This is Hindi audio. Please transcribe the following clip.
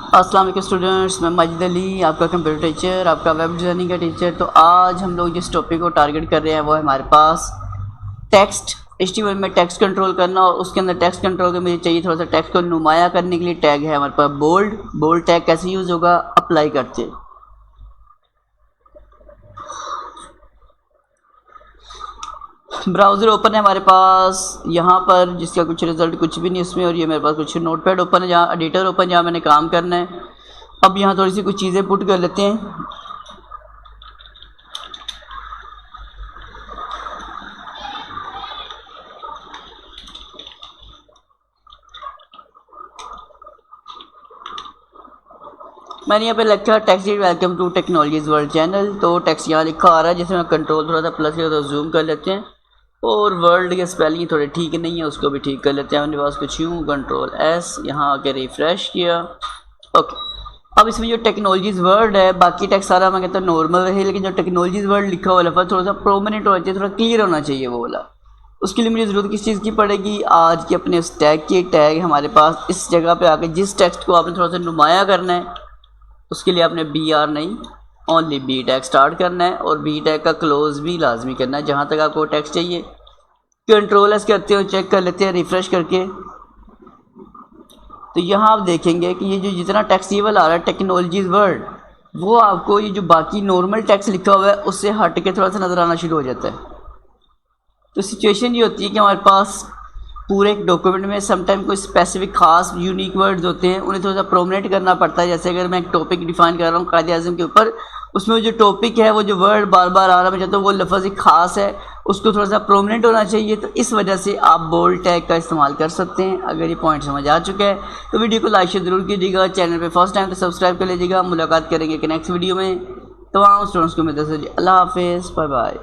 अस्सलाम वालेकुम स्टूडेंट्स, मैं माजिद अली, आपका कंप्यूटर टीचर, आपका वेब डिज़ाइनिंग का टीचर। तो आज हम लोग जिस टॉपिक को टारगेट कर रहे हैं वो है हमारे पास टेक्स्ट। HTML में टेक्स्ट कंट्रोल करना, और उसके अंदर टेक्स्ट कंट्रोल के मुझे चाहिए थोड़ा सा टेक्स्ट को नुमाया करने के लिए टैग है हमारे पास बोल्ड टैग कैसे यूज़ होगा अप्लाई करते। ब्राउज़र ओपन है हमारे पास यहाँ पर, जिसका कुछ रिज़ल्ट कुछ भी नहीं उसमें, और ये मेरे पास कुछ नोटपैड ओपन है जहाँ एडिटर ओपन जहाँ मैंने काम करना है। अब यहाँ थोड़ी सी कुछ चीज़ें पुट कर लेते हैं। मैंने यहाँ पे लिखा है text welcome to technologies world channel. तो टेक्स्ट यहाँ लिखा आ रहा है, जिसमें मैं कंट्रोल थोड़ा सा प्लस किया तो जूम कर लेते हैं, और वर्ल्ड के स्पेलिंग थोड़े ठीक नहीं है, उसको भी ठीक कर लेते हैं। मेरे पास कुछ यूँ कंट्रोल S यहाँ आके रिफ़्रेश किया। ओके, अब इसमें जो टेक्नोलॉजीज़ वर्ड है, बाकी टेक्स्ट सारा मैं कहता हूँ नॉर्मल रहे, लेकिन जो टेक्नोलॉजीज़ वर्ड लिखा हुआ लफ्ज़ थोड़ा सा प्रोमिनेंट होना चाहिए, थोड़ा क्लियर होना चाहिए वो वाला। उसके लिए मुझे ज़रूरत किस चीज़ की पड़ेगी, आज के अपने उस टैग की। टैग हमारे पास इस जगह पे आके जिस टेक्स्ट को आपने थोड़ा सा नुमाया करना है, उसके लिए आपने BR नहीं, ओनली B टैग स्टार्ट करना है, और B टैग का क्लोज भी लाजमी करना है जहाँ तक आपको टेक्स्ट चाहिए। कंट्रोल एस करते हो, चेक कर लेते हैं रिफ़्रेश करके। तो यहाँ आप देखेंगे कि ये जो जितना टेक्स्ट ये वाला आ रहा है टेक्नोलॉजीज़ वर्ड, वो आपको ये जो बाकी नॉर्मल टेक्स्ट लिखा हुआ है उससे हट के थोड़ा सा नज़र आना शुरू हो जाता है। तो सिचुएशन ये होती है कि हमारे पास पूरे एक डॉक्यूमेंट में समटाइम कोई स्पेसिफिक खास यूनिक वर्ड्स होते हैं, उन्हें थोड़ा सा प्रोमिनेंट करना पड़ता है। जैसे अगर मैं एक टॉपिक डिफाइन कर रहा हूँ कायदे-ए-आज़म के ऊपर, उसमें जो टॉपिक है, वो जो वर्ड बार बार आ रहा है, मैं चाहता हूँ वो लफ्ज़ एक ख़ास है, उसको थोड़ा सा प्रोमिनेंट होना चाहिए। तो इस वजह से आप बोल्ड टैग का इस्तेमाल कर सकते हैं। अगर ये पॉइंट समझ आ चुका है तो वीडियो को लाइक ज़रूर कीजिएगा, चैनल पर फर्स्ट टाइम तो सब्सक्राइब कर लीजिएगा। मुलाकात करेंगे कि नेक्स्ट वीडियो में। तमाम स्टूडेंट्स को मेरी तरफ से अल्लाह हाफिज़, बाय बाय।